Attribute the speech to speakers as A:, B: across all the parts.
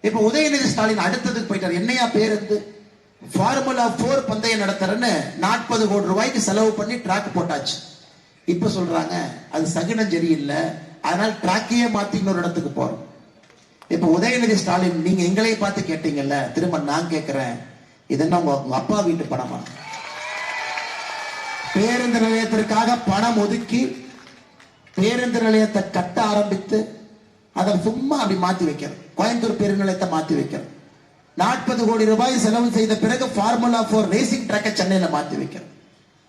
A: இப்ப உதயநிதி ஸ்டாலின் அடுத்ததுக்கு போயிட்டார். என்னையா பேருந்து ஃபார்முலா 4 பந்தயம் நடத்துறன்னு 40 கோடி ரூபாய்க்கு செலவு பண்ணி ட்ராக் போட்டாச்சு. இப்ப சொல்றாங்க அது சகுனம் சரியில்லை, அதனால ட்ராக்கையே மாத்தி இன்னொரு இடத்துக்கு போறோம். இப்ப உதயநிதி ஸ்டாலின் நீங்க எங்களையும் பார்த்து கேட்டீங்கல்ல, திரும்ப நான் கேட்கிறேன், இதென்ன உங்க அப்பா வீட்டு பணமா? பேருந்து நிலையத்திற்காக பணம் ஒதுக்கி பேருந்து நிலையத்தை கட்ட ஆரம்பித்து அதை சும்மா அப்படி மாத்தி வைக்கிறோம். கோயம்புத்தூர் பேருந்து நிலையத்தை மாத்தி வைக்கிறோம். 40 கோடி ரூபாய் செலவு செய்த பிறகு ஃபார்முலா 4 ரேசிங் ட்ராக்கை சென்னையில மாத்தி வைக்கிறோம்.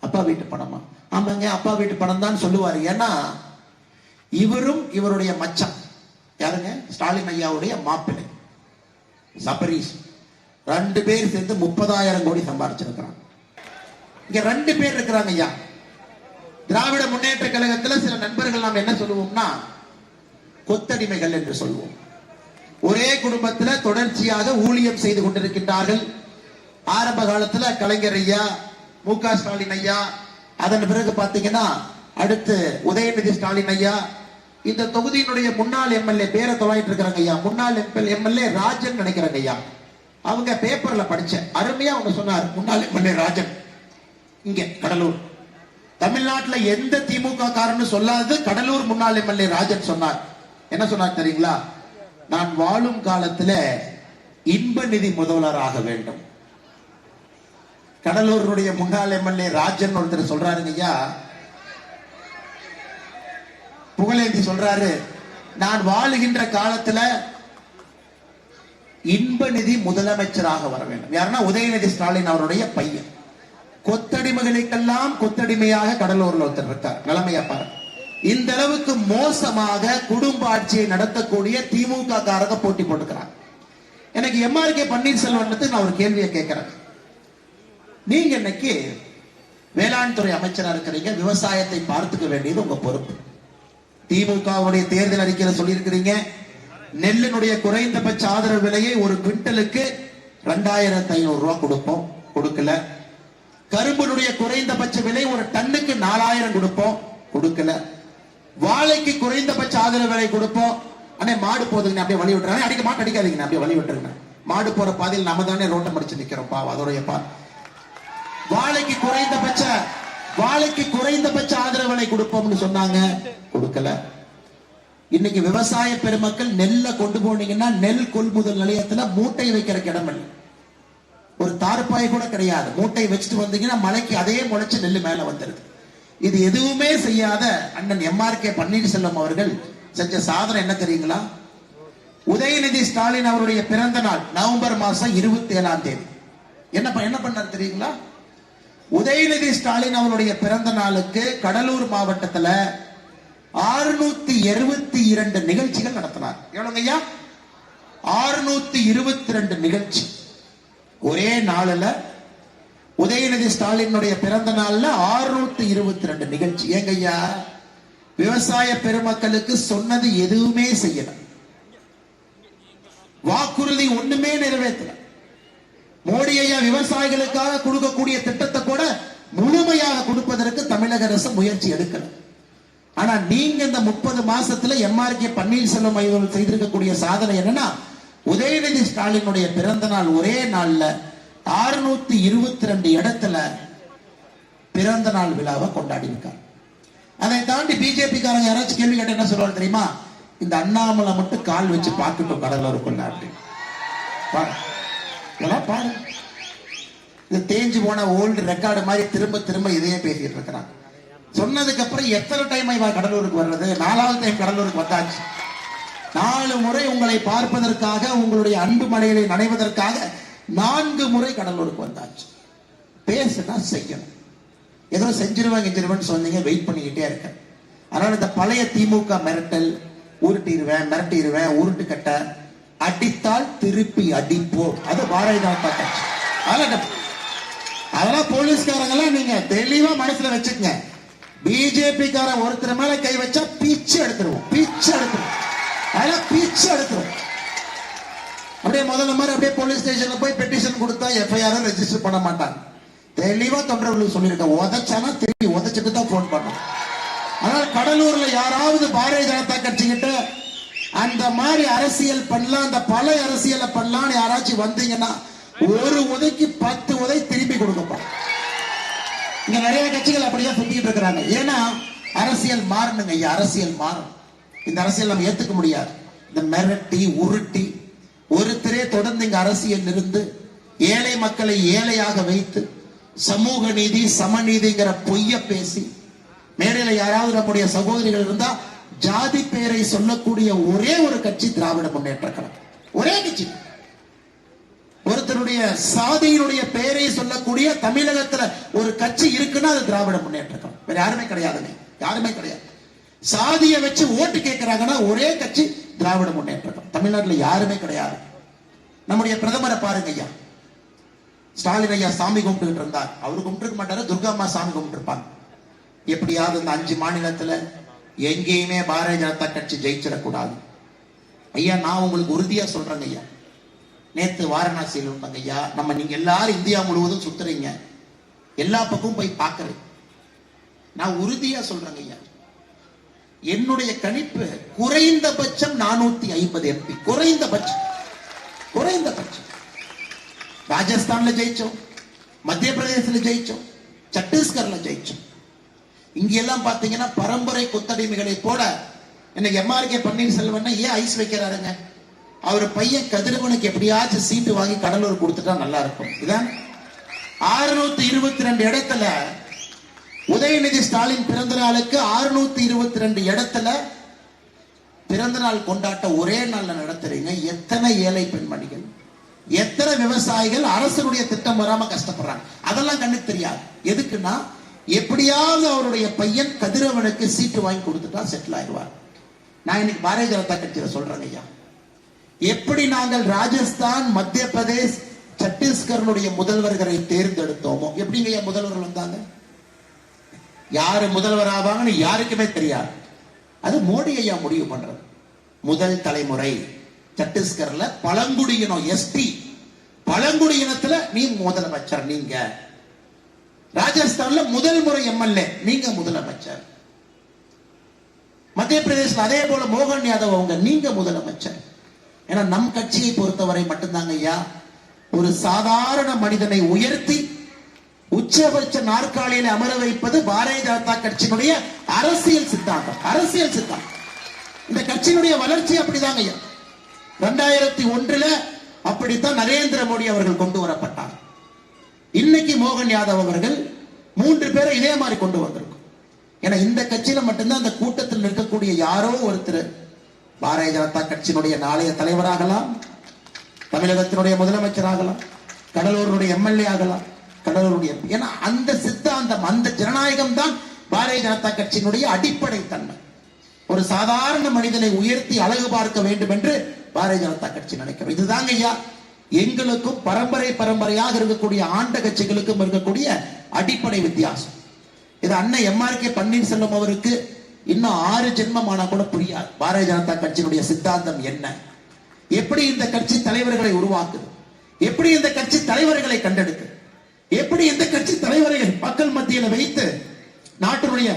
A: அப்பா வீட்டு பணமா? ஆமாங்க, அப்பா வீட்டு பணம் தான் சொல்லுவாரு. ஏன்னா இவரும் இவருடைய மச்சான் யாருங்க, ஸ்டாலின் ஐயாவுடைய மாப்பிள்ளை சபரீஷ், 2 பேர் சேர்ந்து 30,000 கோடி சம்பாதிச்சிருக்கிறாங்க. இங்க 2 பேர் இருக்கிறாங்க ஐயா. திராவிட முன்னேற்ற கழகத்தில் சில நண்பர்கள் நாம் என்ன சொல்லுவோம்னா கொத்தடிமைகள் என்று சொல்லுவோம். ஒரே குடும்பத்தில் தொடர்ச்சியாக ஊழியம் செய்து கொண்டிருக்கின்றார்கள். ஆரம்ப காலத்தில் கலைஞர் ஐயா, மு.க. ஸ்டாலின் ஐயா, அதன் பிறகு பாத்தீங்கன்னா அடுத்து உதயநிதி ஸ்டாலின் ஐயா, இந்த தொகுதியினுடைய முன்னாள் எம்எல்ஏ பேரை தொலைட்டு இருக்கிறாங்க ஐயா, முன்னாள் எம்எல்ஏ ராஜன் நினைக்கிறாங்க ஐயா. அவங்க பேப்பர்ல படிச்சேன், அருமையா அவங்க சொன்னார். முன்னாள் எம்எல்ஏ ராஜன் இங்க கடலூர், தமிழ்நாட்டில் எந்த திமுக காரன்னு சொல்லாது கடலூர் முன்னாள் எம்எல்ஏ ராஜன் சொன்னார். என்ன சொன்னார் தெரியுங்களா? நான் வாழும் காலத்தில் இன்ப நிதி முதல்வராக வேண்டும். கடலூருடைய முன்னாள் எம்எல்ஏ ராஜன் ஒருத்தர் சொல்றாருங்க ஐயா, புகழேந்தி சொல்றாரு, நான் வாழுகின்ற காலத்துல இன்ப நிதி முதலமைச்சராக வர வேண்டும். யாருன்னா உதயநிதி ஸ்டாலின் அவருடைய பையன். கொத்தடிமைகளுக்கெல்லாம் கொத்தடிமையாக கடலூர்ல ஒருத்தர் இருக்கார். நிலைமையா பாருங்க. இந்த அளவுக்கு மோசமாக குடும்ப ஆட்சியை நடத்தக்கூடிய திமுக காரங்க போட்டி போட்டுக்கிறாங்க. எனக்கு எம்ஆர்கே பன்னீர்செல்வம் நான் ஒரு கேள்வியை கேட்கிறேன். நீங்க இன்னைக்கு வேளாண் துறை அமைச்சரா இருக்கிறீங்க, விவசாயத்தை பார்த்துக்க வேண்டியது உங்க பொறுப்பு. திமுகவுடைய தேர்தல் அறிக்கையில சொல்லியிருக்கிறீங்க, நெல்லினுடைய குறைந்தபட்ச ஆதரவு விலையை ஒரு குவிண்டலுக்கு 2,500 ரூபாய் கொடுப்போம், கொடுக்கல. கரும்புடைய குறைந்தபட்ச விலை ஒரு டன்னுக்கு 4,000 கொடுப்போம், கொடுக்கல. வாழைக்கு குறைந்தபட்ச ஆதரவு விலை கொடுப்போம். அண்ணே மாடு போதுங்க, அப்படியே வழி விட்டுறாங்க, அடிக்க மாட்டு அடிக்காதீங்க, அப்படியே வழி விட்டுருங்க. மாடு போற பாதையில் நம்ம தானே ரோட்டை மடிச்சு நிக்கிறோம் பாவம், அதோடைய வாழைக்கு குறைந்தபட்ச ஆதரவு விலை கொடுப்போம்னு சொன்னாங்க, கொடுக்கல. இன்னைக்கு விவசாய பெருமக்கள் நெல்லை கொண்டு போனீங்கன்னா நெல் கொள்முதல் நிலையத்துல மூட்டை வைக்கிற இடம் இல்லை, ஒரு தார்பாய் கூட கிடையாது. மூட்டை வச்சுட்டு வந்தீங்கன்னா மலைக்கு அதே முளைச்சு நெல் மேல வந்துருது. இது எதுவுமே செய்யாத அண்ணன் எம்ஆர்கே பன்னீர்செல்வம் அவர்கள் செஞ்ச சாதனை என்ன தெரியுங்களா? உதயநிதி ஸ்டாலின் அவருடைய பிறந்த நாள் நவம்பர் மாசம் 27ஆம் தேதி என்ன பண்ணார் தெரியுங்களா? உதயநிதி ஸ்டாலின் அவருடைய பிறந்த நாளுக்கு கடலூர் மாவட்டத்தில் 622 நிகழ்ச்சிகள் நடத்தினார். எவ்வளவு ஐயா? 622 நிகழ்ச்சி ஒரே நாளில். உதயநிதி ஸ்டாலினுடைய பிறந்த நாள்ல 622 நிகழ்ச்சி. ஏங்க ஐயா, விவசாய பெருமக்களுக்கு சொன்னது எதுவுமே செய்யல, வாக்குறுதி ஒண்ணுமே நிறைவேற்றல. மோடி ஐயா விவசாயிகளுக்காக கொடுக்கக்கூடிய திட்டத்தை கூட முழுமையாக கொடுப்பதற்கு தமிழக அரசு முயற்சி எடுக்கல. ஆனா நீங்க இந்த 30 மாசத்துல எம்ஆர்கே பன்னீர்செல்வம் அவர்கள் செய்திருக்கக்கூடிய சாதனை என்னன்னா, உதயநிதி ஸ்டாலினுடைய பிறந்த நாள் ஒரே நாள்ல 622 இடத்துல பிறந்த நாள் விழாவை கொண்டாடி இருக்காங்க. அதை தாண்டி பிஜேபி காரங்க யாராச்சும் கேள்வி கேட்ட என்ன சொல்றாரு தெரியுமா? இந்த அண்ணாமலை மட்டும் கால் வச்சு பார்க்கட்டும் கடலூர் கொண்டாடி பாரு. இது தேஞ்சு போன ஓல்டு ரெக்கார்டு மாதிரி திரும்ப திரும்ப இதையே பேசிட்டு இருக்கிறாங்க. சொன்னதுக்கு அப்புறம் எத்தனை டைம் கடலூருக்கு வர்றது? 4வது டைம் கடலூருக்கு வந்தாச்சு. 4 முறை உங்களை பார்ப்பதற்காக, உங்களுடைய அன்பு மலைகளை நனைவதற்காக 4 முறை கடலூருக்கு வந்தாச்சு. பேசுனா செய்யணும். ஏதோ செஞ்சிருவேன் சொன்னீங்க, வெயிட் பண்ணிக்கிட்டே இருக்க. அதனால இந்த பழைய திமுக மிரட்டல், மிரட்டிடுவேன், உருட்டு கட்ட, அடித்தால் திருப்பி அடிப்போம், அது பாரதிய ஜனதா கட்சி. அதெல்லாம் போலீஸ்காரங்கெல்லாம் நீங்க தெளிவா மனசுல வச்சுக்கங்க. பிஜேபி கார ஒருத்தர் மேல கை வச்சா பிச்சு எடுத்துருவோம். அப்படியே முதல்ல மாதிரி அப்படியே போலீஸ் ஸ்டேஷன்ல போய் பெட்டிஷன் கொடுத்தா எஃப்ஐஆர் ரெஜிஸ்டர் பண்ண மாட்டாங்க. தெளிவா தொண்டர்களுக்கு சொல்லியிருக்கேன், உதச்சானா திருப்பி உதச்சிட்டு தான் போன் பண்ணணும். ஆனால் கடலூர்ல யாராவது பாரதிய ஜனதா கட்சி கிட்ட அந்த மாதிரி அரசியல் பண்ணலாம், அந்த பல அரசியலை பண்ணலாம். யாராச்சும் வந்தீங்கன்னா ஒரு உதைக்கு 10 உதை திருப்பி கொடுக்கப்பா. இங்க நிறைய கட்சிகள் அப்படிதான் சுத்திட்டு இருக்கிறாங்க. ஏன்னா அரசியல் மாறணுங்க ஐயா, அரசியல் மாறும். இந்த அரசியல் நம்ம ஏத்துக்க முடியாது. இந்த மிரட்டி உருட்டி ஒருத்தரே தொடர்ந்து இங்க அரசியல் இருந்து ஏழை மக்களை ஏழையாக வைத்து சமூக நீதி சமநீதிங்கிற பொய்ய பேசி மேடையில யாராவது நம்முடைய சகோதரிகள் இருந்தா ஜாதி பெயரை சொல்லக்கூடிய ஒரே ஒரு கட்சி திராவிட முன்னேற்ற கழகம். ஒரே கட்சி. ஒருத்தருடைய சாதியினுடைய பெயரை சொல்லக்கூடிய தமிழகத்துல ஒரு கட்சி இருக்குன்னா அது திராவிட முன்னேற்ற கழகம். வேற யாருமே கிடையாதுங்க, யாருமே கிடையாது. சாதியை வச்சு ஓட்டு கேட்கிறாங்கன்னா ஒரே கட்சி திராவிட முன்னேற்ற கழகம். தமிழ்நாட்டுல யாருமே கிடையாது. நம்முடைய பிரதமரை பாருங்க ஐயா, ஸ்டாலின் ஐயா சாமி கும்பிட்டு இருந்தார். அவரு கும்பிட்டு மாட்டாரு, துர்கா அம்மா சாமி கும்பிட்டு இருப்பாங்க. எப்படியாவது இந்த 5 மாநிலத்துல எங்கேயுமே பாரதிய ஜனதா கட்சி ஜெயிச்சிடக்கூடாது. ஐயா நான் உங்களுக்கு உறுதியா சொல்றேங்க ஐயா, நேத்து வாரணாசியில் இருந்தாங்க ஐயா. நீங்க எல்லாரும் இந்தியா முழுவதும் சுத்துறீங்க, எல்லா பக்கமும் போய் பார்க்கறேன். நான் உறுதியா சொல்றேங்க ஐயா, என்னுடைய கணிப்பு குறைந்தபட்சம் 450 எம்பி. குறைந்தபட்சம். ராஜஸ்தான்ல ஜெயிச்சோம், மத்திய பிரதேசத்துல ஜெயிச்சோம், சத்தீஸ்கர்ல ஜெயிச்சோம். இங்க எல்லாம் பாத்தீங்கன்னா பரம்பரை கொத்தடிமைகளை போல இன்னைக்கு எம்ஆர்கே பன்னீர்செல்வம் ஏன் ஐஸ் வைக்கிறாருங்க? அவர் பையன் கதிரவனுக்கு எப்படியாச்சும் சீட்டு வாங்கி கடலூர் கொடுத்துட்டா நல்லா இருக்கும். இதான் 622 இடத்துல உதயநிதி ஸ்டாலின் பிறந்த நாளுக்கு 622 இடத்துல பிறந்த நாள் கொண்டாட்ட ஒரே நாள்ல நடத்துறீங்க. எத்தனை ஏழை பெண்மணிகள், எத்தனை விவசாயிகள் அரசனுடைய திட்டம் வராம கஷ்டப்படுறாங்க. அதெல்லாம் கண்ணுக்கு தெரியாது. எதுக்குன்னா எப்படியாவது அவருடைய பையன் கதிரவனுக்கு சீட்டு வாங்கி கொடுத்துட்டா செட்டில் ஆயிடுவார். நான் இன்னைக்கு பாரதிய ஜனதா கட்சியில சொல்றேன் ஐயா, எப்படி நாங்கள் ராஜஸ்தான் மத்திய பிரதேஷ் சத்தீஸ்கருடைய முதல்வர்களை தேர்ந்தெடுத்தோமோ, எப்படிங்க ஐயா முதல்வர்கள் வந்தாங்க? யாரு முதல்வர் ஆவாங்கன்னு யாருக்குமே தெரியாது. அது மோடி ஐயா முடிவு பண்றது. முதல் தலைமுறை சத்தீஸ்கர்ல பழங்குடியினம் எஸ்டி பழங்குடியினத்துல நீ முதலமைச்சர், நீங்க ராஜஸ்தான்ல முதல் முறை எம்எல்ஏ, நீங்க முதலமைச்சர். மத்திய பிரதேசம் அதே போல மோகன் யாதவ் அவங்க, நீங்க முதலமைச்சர். ஏன்னா நம் கட்சியை பொறுத்தவரை மட்டும்தாங்க ஐயா, ஒரு சாதாரண மனிதனை உயர்த்தி உச்சபட்ச நாற்காலியில் அமர வைப்பது பாரதிய ஜனதா கட்சியினுடைய அரசியல் சித்தாந்தம். அரசியல் சித்தாந்தம். இந்த கட்சியினுடைய வளர்ச்சி அப்படிதாங்க ஐயா. 2001 அப்படித்தான் நரேந்திர மோடி அவர்கள் கொண்டு வரப்பட்டார். இன்னைக்கு மோகன் யாதவ் அவர்கள் 3 பேரை இதே மாதிரி கொண்டு வந்திருக்கும். ஏன்னா இந்த கட்சியில மட்டும்தான் அந்த கூட்டத்தில் இருக்கக்கூடிய யாரோ ஒருத்தர் பாரதிய ஜனதா கட்சியினுடைய நாளைய தலைவராகலாம், தமிழகத்தினுடைய முதலமைச்சராகலாம், கடலூருடைய எம்எல்ஏ ஆகலாம், கடலூருடைய. ஏன்னா அந்த சித்தாந்தம், அந்த ஜனநாயகம் தான் பாரதிய ஜனதா கட்சியினுடைய அடிப்படை தன்மை. ஒரு சாதாரண மனிதனை உயர்த்தி அழகு பார்க்க வேண்டும் என்று பாரதிய ஜனதா கட்சி நினைக்கிறோம். இதுதாங்க ஐயா எங்களுக்கும் பரம்பரையாக இருக்கக்கூடிய ஆண்ட கட்சிகளுக்கும் இருக்கக்கூடிய அடிப்படை வித்தியாசம். இது அண்ணன் எம்ஆர்கே பன்னீர்செல்வம் அவருக்கு இன்னும் 6 ஜென்மம் ஆனா கூட புரியாது. பாரதிய ஜனதா கட்சியினுடைய சித்தாந்தம் என்ன, எப்படி இந்த கட்சி தலைவர்களை உருவாக்குது, எப்படி இந்த கட்சி தலைவர்களை கண்டெடுக்கு, எப்படி இந்த கட்சி தலைவர்களை மக்கள் மத்தியில் வைத்து நாட்டினுடைய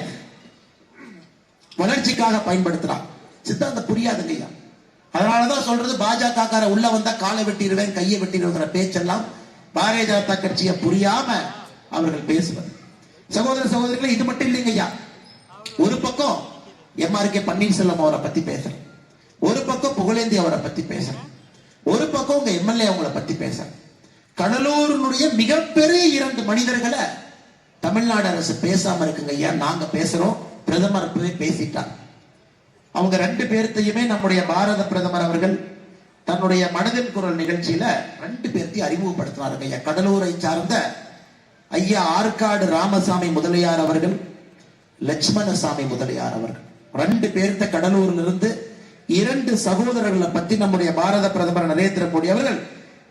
A: வளர்ச்சிக்காக பயன்படுத்துறான். சித்தாந்தம் புரியாதுங்க ஐயா. அதனாலதான் சொல்றது, பாஜக கார உள்ள வந்தா காலை வெட்டிடுவேன் கையை வெட்டிடுவேங்கிற பேச்செல்லாம் பாரதிய ஜனதா கட்சியை புரியாம அவர்கள் பேசுவது. சகோதர சகோதரிகளை, இது மட்டும் இல்லைங்க ஐயா. ஒரு பக்கம் எம்ஆர்கே பன்னீர்செல்வம் அவரை பத்தி பேசுறேன், ஒரு பக்கம் புகழேந்தி அவரை பத்தி பேசுறேன், ஒரு பக்கம் உங்க எம்எல்ஏ அவங்களை பத்தி பேசுறேன். கடலூரினுடைய மிகப்பெரிய 2 மனிதர்களை தமிழ்நாடு அரசு பேசாம இருக்குங்க ஐயா. நாங்க பேசுறோம், பிரதமர் பேசிட்டார். அவங்க 2 பேர்த்தையுமே நம்முடைய பாரத பிரதமர் அவர்கள் தன்னுடைய மனதின் குரல் நிகழ்ச்சியில 2 பேர்த்தையும் அறிமுகப்படுத்தினாருங்க ஐயா. கடலூரை சார்ந்த ஐயா ஆற்காடு ராமசாமி முதலியார் அவர்கள், லட்சுமணசாமி முதலியார் அவர்கள், 2 பேர்த்த கடலூரில் இருந்து 2 சகோதரர்களை பத்தி நம்முடைய பாரத பிரதமர் நரேந்திர மோடி அவர்கள்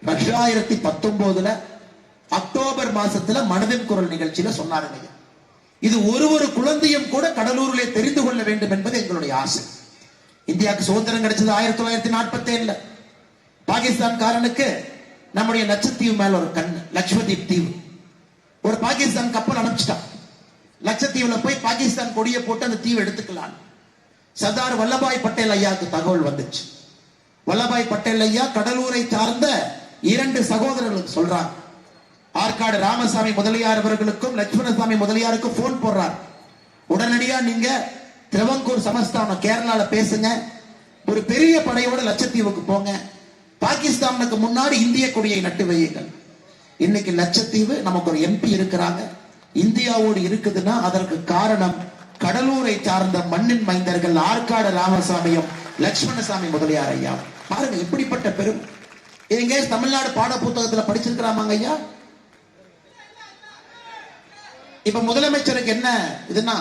A: 2019 அக்டோபர் மாசத்துல மனதின் குரல் நிகழ்ச்சியில சொன்னாருங்க. இது ஒரு குழந்தையும் கூட கடலூரிலே தெரிந்து கொள்ள வேண்டும் என்பது எங்களுடைய ஆசை. இந்தியாவுக்கு சுதந்திரம் கிடைச்சது 1947. பாகிஸ்தான்காரனுக்கு நம்முடைய லட்சத்தீவு மேல ஒரு கண், லட்சதீப் தீவு. ஒரு பாகிஸ்தான் கப்பல் அனுப்பிச்சிட்டான். லட்சத்தீவுல போய் பாகிஸ்தான் கொடியை போட்டு அந்த தீவு எடுத்துக்கலாம். சர்தார் வல்லபாய் பட்டேல் ஐயாவுக்கு தகவல் வந்துச்சு. வல்லபாய் பட்டேல் ஐயா கடலூரை சார்ந்த 2 சகோதரர்களுக்கு சொல்றாங்க. ஆற்காடு ராமசாமி முதலியார் அவர்களுக்கும் லட்சுமணசாமி முதலியாருக்கும் போன் போடுறார். உடனடியா நீங்க திருவங்கூர் சமஸ்தானம் கேரளால பேசுங்க, ஒரு பெரிய படையோட லட்சத்தீவுக்கு போங்க, பாகிஸ்தானுக்கு முன்னாடி இந்திய கொடியை நட்டு வையுங்கள். இன்னைக்கு லட்சத்தீவு நமக்கு ஒரு எம்பி இருக்கிறாங்க, இந்தியாவோடு இருக்குதுன்னா அதற்கு காரணம் கடலூரை சார்ந்த மண்ணின் மைந்தர்கள் ஆற்காடு ராமசாமியும் லட்சுமணசாமி முதலியார் ஐயா. பாருங்க எப்படிப்பட்ட பெரும். எங்க தமிழ்நாடு பாட புத்தகத்துல படிச்சிருக்கிறாமாங்க ஐயா. இப்ப முதலமைச்சருக்கு என்ன இதுன்னா,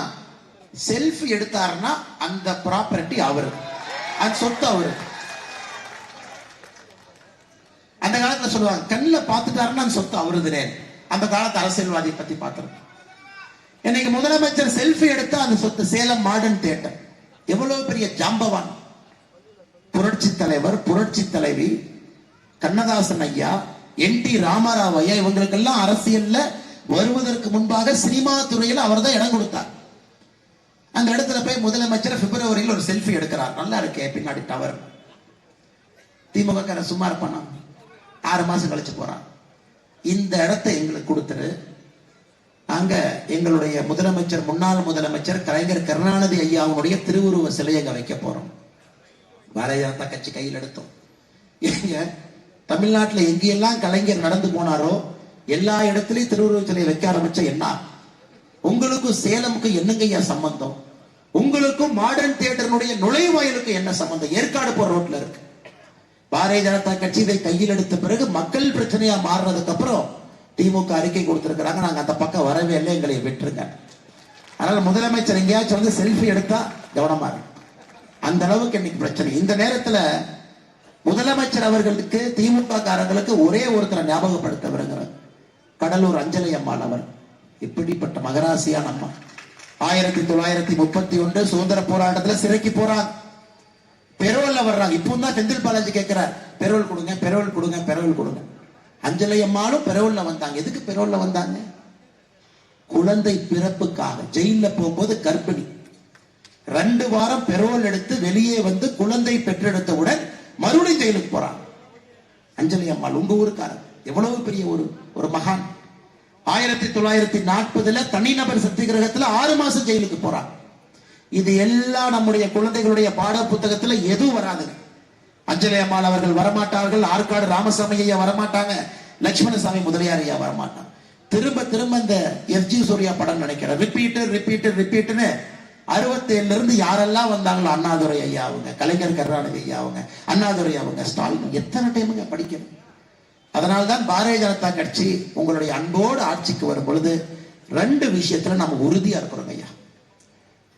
A: செல்ஃபி எடுத்தாருன்னா அந்த ப்ராப்பர்ட்டி அவரு, அந்த சொத்து அவரு. அந்த காலத்துல சொல்லுவாங்க கண்ணில் பார்த்துட்டாருன்னா அந்த சொத்து அவருதுனே. அந்த காலத்து அரசியல்வாதியை பத்தி பார்த்திருக்கோம். இன்னைக்கு முதலமைச்சர் செல்ஃபி எடுத்தா அந்த சொத்து சேலம் மாடர்ன் தியேட்டர். எவ்வளவு பெரிய ஜாம்பவான். புரட்சி தலைவர், புரட்சி தலைவி கண்ணதாசன் ஐயா, என்.டி. ராமராவ் ஐயா, இவங்களுக்கெல்லாம் அரசியல்ல வருவதற்கு முன்பாக சினிமா துறையில் அவர் தான் இடம் கொடுத்தார். அந்த இடத்துல போய் முதலமைச்சர் பிப்ரவரியில் ஒரு செல்ஃபி எடுக்கிறார். நல்லா இருக்கே பின்னாடி டவர். திமுக சும்மா இருப்பானா? 6 மாசம் கழிச்சு போறான். இந்த இடத்தை எங்களுக்கு கொடுத்துரு, அங்க எங்களுடைய முதலமைச்சர், முன்னாள் முதலமைச்சர் கலைஞர் கருணாநிதி ஐயாவுடைய திருவுருவ சிலையை வைக்க போறோம். பாரதிய ஜனதா கட்சி கையில் எடுத்தோம். எங்க தமிழ்நாட்டில் எங்கெல்லாம் கலைஞர் நடந்து போனாரோ எல்லா இடத்திலையும் திருவுருவ சிலையை வைக்க ஆரம்பிச்ச என்ன? உங்களுக்கும் சேலமுக்கும் என்னங்க ஐயா சம்பந்தம்? உங்களுக்கும் மாடர்ன் தியேட்டருடைய நுழைவாயிலுக்கு என்ன சம்பந்தம்? ஏற்காடு போற ரோட்ல இருக்கு. பாரதிய ஜனதா கட்சி இதை கையில் எடுத்த பிறகு மக்கள் பிரச்சனையா மாறினதுக்கு அப்புறம் திமுக அறிக்கை கொடுத்திருக்கிறாங்க, நாங்க அந்த பக்கம் வரவே இல்லை, எங்களை விட்டுருங்க. அதனால முதலமைச்சர் எங்கேயாச்சும் வந்து செல்ஃபி எடுத்தா கவனமா இருக்கு. அந்த அளவுக்கு இன்னைக்கு பிரச்சனை. இந்த நேரத்துல முதலமைச்சர் அவர்களுக்கு திமுக காரங்களுக்கு ஒரே ஒருத்தரை ஞாபகப்படுத்த வருகிறார். கடலூர் அஞ்சலி அம்மாள் அவர். இப்படிப்பட்ட மகராசியான அம்மா 1931 சுதந்திர போராட்டத்துல சிறைக்கு போறாங்க. பெரோல்ல வர்றாங்க. இப்போ தான் செந்தில் பாலாஜி கேட்கிறார், பெரோல் கொடுங்க, பெரோல் கொடுங்க, பெரோல் கொடுங்க. அஞ்சலி அம்மாளும் பெரோல்ல வந்தாங்க. எதுக்கு பெரோல்ல வந்தாங்க? குழந்தை பிறப்புக்காக. ஜெயில போகும்போது கர்ப்பிணி 2 வாரம் பெரோல் எடுத்து வெளியே வந்து குழந்தை பெற்றெடுத்தவுடன் மறுபடியும் ஜெயிலுக்கு போறாங்க. அஞ்சலி அம்மாள் உங்க ஊருக்காரர். எவ்வளவு பெரிய ஒரு மகான். 1940 தனிநபர் சத்தியகிரகத்துல 6 மாசம் ஜெயிலுக்கு போறாங்க. இது எல்லாம் நம்முடைய குழந்தைகளுடைய பாட புத்தகத்துல எதுவும் வராதுங்க. அஞ்சலி அம்மாள் அவர்கள் வரமாட்டார்கள், ஆற்காடு ராமசாமி ஐயா வரமாட்டாங்க, லட்சுமணசாமி முதலியார் ஐயா வரமாட்டாங்க. திரும்ப திரும்ப இந்த எஸ்.ஜி. சூர்யா படம் நினைக்கிறேன், ரிப்பீட்னு 67 இருந்து யாரெல்லாம் வந்தாங்களோ, அண்ணாதுரை ஐயா அவங்க, கலைஞர் கருணாநிதி ஐயா அவங்க, அண்ணாதுரை அவங்க, ஸ்டாலின், எத்தனை டைமுங்க படிக்கணும். அதனால்தான் பாரதிய ஜனதா கட்சி உங்களுடைய அன்போடு ஆட்சிக்கு வரும் பொழுது 2 விஷயத்துல நம்ம உறுதியா இருக்கிறோம் ஐயா.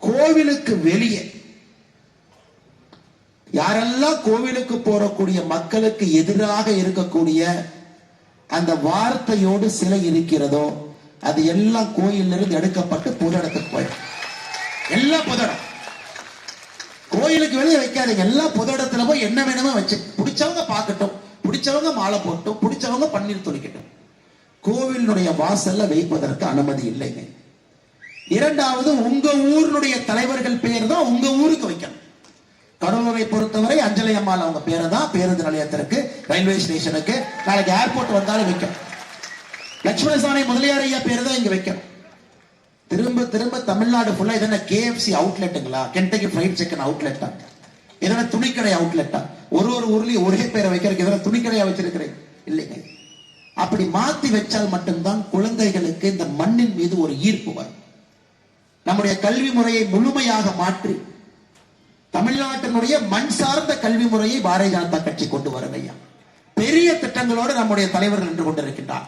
A: கோவிலுக்கு வெளியே யாரெல்லாம் கோவிலுக்கு போறக்கூடிய மக்களுக்கு எதிராக இருக்கக்கூடிய அந்த வார்த்தையோடு சிலை இருக்கிறதோ அது எல்லாம் கோயிலிருந்து எடுக்கப்பட்டு பொது இடத்துக்கு போயிடும். எல்லாம் பொது இடம். கோயிலுக்கு வெளியே வைக்காதீங்க. எல்லாம் பொது இடத்துல போய் என்ன வேணுமோ வச்சு பிடிச்சவங்க பார்க்கட்டும், பிடிச்சவங்க மாலை போட்டும், பிடிச்சவங்க பன்னீர் தொளிக்கட்டும். கோவிலுடைய வாசல்ல வைப்பதற்கு அனுமதி இல்லைங்க. 2வது, உங்க ஊருடைய தலைவர்கள் பேர் தான் உங்க ஊருக்கு வைக்கணும். கடலூரை பொறுத்தவரை அஞ்சலி அம்மாள் அவங்க பேரை தான் பேருந்து நிலையத்திற்கு, ரயில்வே ஸ்டேஷனுக்கு, நாளைக்கு ஏர்போர்ட் வந்தாலும் வைக்கணும். லட்சுமணசாமி முதலியார் ஐயா பேர் தான் இங்க வைக்கணும். திரும்ப திரும்ப தமிழ்நாடு ஃபுல்லா இதென்ன KFC அவுட்லெட்டுங்களா, கென்டக்கி ஃப்ரைட் சிக்கன் அவுட்லெட்டா, இதென்ன துணிக்கடை அவுட்லெட்டா? ஒரு ஊர்லயும் ஒரே பேரை வைக்கிறதுக்கு இதெல்லாம் துணிக்கடையா வச்சிருக்கிறேன் இல்லைங்க. அப்படி மாத்தி வச்சால் மட்டும்தான் குழந்தைகளுக்கு இந்த மண்ணின் மீது ஒரு ஈர்ப்பு வரும். நம்முடைய கல்வி முறையை முழுமையாக மாற்றி தமிழ்நாட்டினுடைய மண் சார்ந்த கல்வி முறையை பாரதிய ஜனதா கட்சி கொண்டு வரும் ஐயா. பெரிய திட்டங்களோடு நம்முடைய தலைவர்கள் நின்று கொண்டிருக்கின்றார்.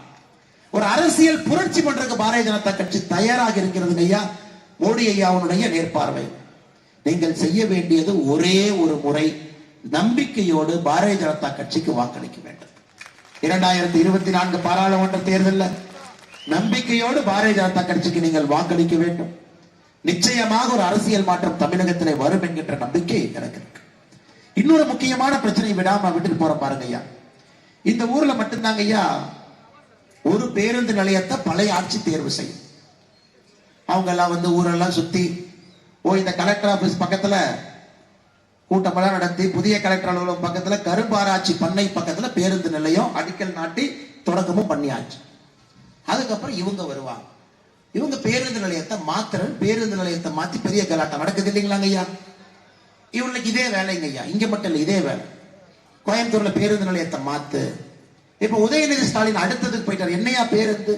A: ஒரு அரசியல் புரட்சி பண்றதுக்கு பாரதிய ஜனதா கட்சி தயாராக இருக்கிறது ஐயா. மோடி ஐயாவுடைய நேர்பார்வை. நீங்கள் செய்ய வேண்டியது ஒரே ஒரு முறை நம்பிக்கையோடு பாரதிய ஜனதா கட்சிக்கு வாக்களிக்க வேண்டும். 2024 பாராளுமன்ற தேர்தலில் நம்பிக்கையோடு பாரதிய ஜனதா கட்சிக்கு நீங்கள் வாக்களிக்க வேண்டும். நிச்சயமாக ஒரு அரசியல் மாற்றம் தமிழகத்திலே வரும் என்கின்ற நம்பிக்கை எனக்கு இருக்கு. இன்னொரு முக்கியமான பிரச்சனை விடாம விட்டுட்டு போற பாருங்க ஐயா. இந்த ஊர்ல மட்டும்தாங்க ஐயா ஒரு பேருந்து நிலையத்தை பழைய ஆட்சி தேர்வு செய்யும். அவங்க எல்லாம் வந்து ஊரெல்லாம் சுத்தி இந்த கலெக்டர் ஆபீஸ் பக்கத்துல கூட்டமெல்லாம் நடத்தி புதிய கலெக்டர் அலுவலகம் பக்கத்துல கரும்பாராய்ச்சி பண்ணை பக்கத்துல பேருந்து நிலையம் அடிக்கல் நாட்டி தொடக்கமும் பண்ணியாச்சு. அதுக்கப்புறம் இவங்க வருவாங்க. இவங்க பேருந்து நிலையத்தை பேருந்து நிலையத்தை மாத்தி பெரிய கலாட்டம் நடக்குது இல்லைங்களாங்க ஐயா. இவங்களுக்கு இதே வேலைங்க ஐயா. இங்க மட்டும் இல்ல, இதே வேலை. கோயம்புத்தூர்ல பேருந்து நிலையத்தை மாத்து. இப்ப உதயநிதி ஸ்டாலின் அடுத்ததுக்கு போயிட்டார். என்னையா பேருந்து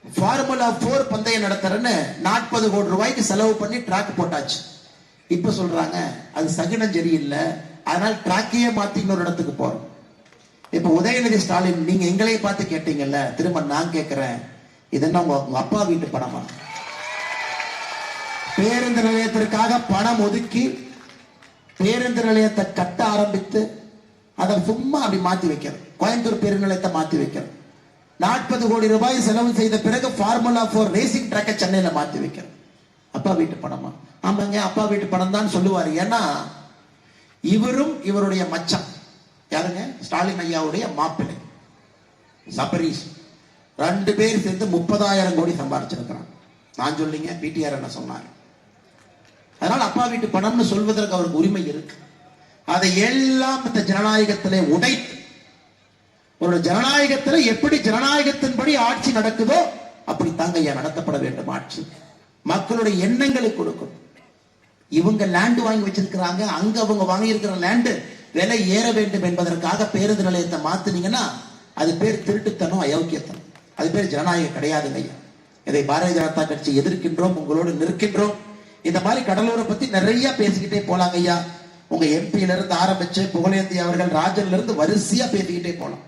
A: ஃபார்முலா 4 பந்தயம் நடத்துறன்னு 40 கோடி ரூபாய்க்கு செலவு பண்ணி டிராக் போட்டாச்சு. இப்ப சொல்றாங்க அது சகுனம் சரியில்லை, அதனால டிராக்கையே மாத்தி இன்னொரு இடத்துக்கு போறோம். இப்ப உதயநிதி ஸ்டாலின் நீங்க எங்களையே பார்த்து கேட்டீங்கல்ல, திரும்ப நான் கேட்கிறேன், இது என்ன உங்க அப்பா வீட்டு பணமா? பேருந்து நிலையத்திற்காக பணம் ஒதுக்கி பேருந்து நிலையத்தை கட்ட ஆரம்பித்து அதை சும்மா அப்படி மாத்தி வைக்கிறது. கோயம்புத்தூர் பேருந்து நிலையத்தை மாத்தி வைக்கிறது. 40 கோடி ரூபாய் செலவு செய்த பிறகு ஃபார்முலா 4 ரேசிங் ட்ராக்கை சென்னையில மாத்தி வைக்கிறது. அப்பா வீட்டு பணமா? ஆமாங்க, அப்பா வீட்டு பணம் தான் சொல்லுவாரு. ஏன்னா இவரும் இவருடைய மச்சான் யாருங்க, ஸ்டாலின் ஐயாவுடைய மாப்பிள்ளை சபரீஷ், 2 பேர் சேர்ந்து 30,000 கோடி சம்பாதிச்சிருக்கிறாங்க. நான் சொல்லிங்க, பிடிஆர் என்ன சொன்னார். அதனால அப்பா வீட்டு பணம்னு சொல்வதற்கு அவருக்கு உரிமை இருக்கு. அதை எல்லாம் இந்த ஜனநாயகத்திலே உடைத்து, ஒரு ஜனநாயகத்தில் எப்படி ஜனநாயகத்தின்படி ஆட்சி நடக்குதோ அப்படி தாங்க ஐயா நடத்தப்பட வேண்டும் ஆட்சி. மக்களுடைய எண்ணங்களை கொடுக்கும். இவங்க லேண்ட் வாங்கி வச்சிருக்கிறாங்க, அங்க அவங்க வாங்கி இருக்கிற லேண்ட் விலை ஏற வேண்டும் என்பதற்காக பேருந்து நிலையத்தை மாத்தினீங்கன்னா அது பேர் திருட்டுத்தனம், அயோக்கியத்தனம். அது பேர் ஜனநாயகம் கிடையாதுங்க ஐயா. இதை பாரதிய ஜனதா கட்சி எதிர்க்கின்றோம், உங்களோடு நிற்கின்றோம். இந்த மாதிரி கடலூரை பத்தி நிறைய பேசிக்கிட்டே போலாங்க ஐயா. உங்க எம்பியில இருந்து ஆரம்பிச்சு புகழேந்தி அவர்கள், ராஜன்ல இருந்து வரிசையா பேசிக்கிட்டே போலாம்.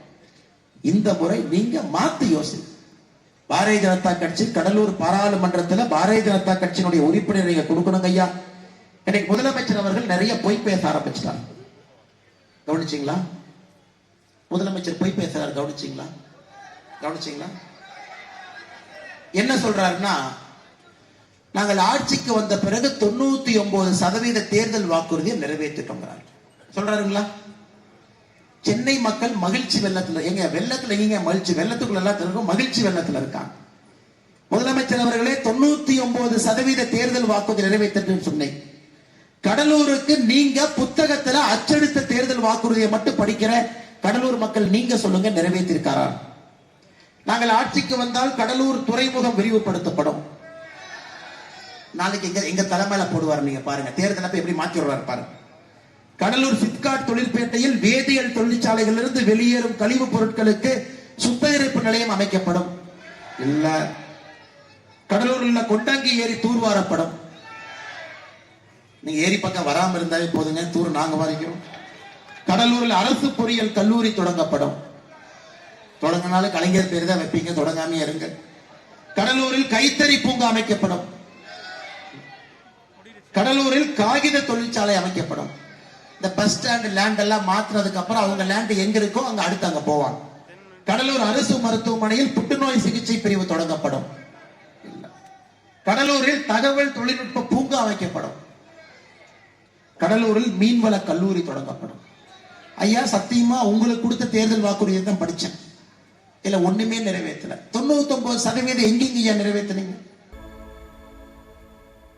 A: இந்த முறை நீங்க மாத்தி யோசி. பாரதிய ஜனதா கட்சி கடலூர் பாராளுமன்றத்தில் பாரதிய ஜனதா கட்சியினுடைய உறுப்பினர் நீங்க கொடுக்கணுங்க ஐயா. இன்னைக்கு முதலமைச்சர் அவர்கள் நிறைய பொய் பேச ஆரம்பிச்சிட்டார். கவனிச்சீங்களா? முதலமைச்சர் பொய் பேசுறாரு. கவனிச்சீங்களா? என்ன சொல்றாருன்னா, நாங்கள் ஆட்சிக்கு வந்த பிறகு 99% தேர்தல் வாக்குறுதியை நிறைவேற்றிட்டோம் சொல்றாருங்களா? சென்னை மக்கள் மகிழ்ச்சி வெள்ளத்துல, எங்க வெள்ளத்துல எங்க மகிழ்ச்சி, வெள்ளத்துக்குள்ள எல்லாத்துக்கும் மகிழ்ச்சி வெள்ளத்துல இருக்காங்க. முதலமைச்சர் அவர்களே 99% தேர்தல் வாக்குறுதி நிறைவேற்று சொன்னேன். கடலூருக்கு நீங்க புத்தகத்துல அச்சடித்த தேர்தல் வாக்குறுதியை மட்டும் படிக்கிற கடலூர் மக்கள் நீங்க சொல்லுங்க, நிறைவேற்றிருக்காரா? நாங்கள் ஆட்சிக்கு வந்தால் கடலூர் துறைமுகம் விரிவுபடுத்தப்படும். நாளைக்கு எங்க தலைமையில போடுவார், நீங்க பாருங்க. தேர்தல் எப்படி மாற்றி வருவார் பாருங்க. கடலூர் சிப்காட் தொழிற்பேட்டையில் வேதியியல் தொழிற்சாலைகளிலிருந்து வெளியேறும் கழிவுப் பொருட்களுக்கு சுத்திகரிப்பு நிலையம் அமைக்கப்படும். இல்ல, கடலூரில் உள்ள கொண்டாங்கி ஏரி தூர்வாரப்படும். நீங்க ஏரி பக்கம் வராம இருந்தாலே போதுங்க, தூர் நாங்க வரைக்கும். கடலூரில் அரசு பொறியியல் கல்லூரி தொடங்கப்படும். தொடங்கினாலும் கலைஞர் பேர் தான் வைப்பீங்க, தொடங்காம இருங்க. கடலூரில் கைத்தறி பூங்கா அமைக்கப்படும். கடலூரில் காகித தொழிற்சாலை அமைக்கப்படும். இந்த பஸ் ஸ்டாண்ட் லேண்ட் எல்லாம் மாத்தினதுக்கு அப்புறம் அவங்க லேண்ட் எங்க இருக்கோ அங்க அடுத்து அங்க போவாங்க. கடலூர் அரசு மருத்துவமனையில் புற்றுநோய் சிகிச்சை பிரிவு தொடங்கப்படும். கடலூரில் தகவல் தொழில்நுட்ப பூங்கா அமைக்கப்படும். கடலூரில் மீன்வள கல்லூரி தொடங்கப்படும். ஐயா சத்தியமா உங்களுக்கு கொடுத்த தேர்தல் வாக்குறுதியை தான் படிச்சேன். இல்ல ஒண்ணுமே நிறைவேற்றல. 99% எங்கெங்க நிறைவேற்றினீங்க?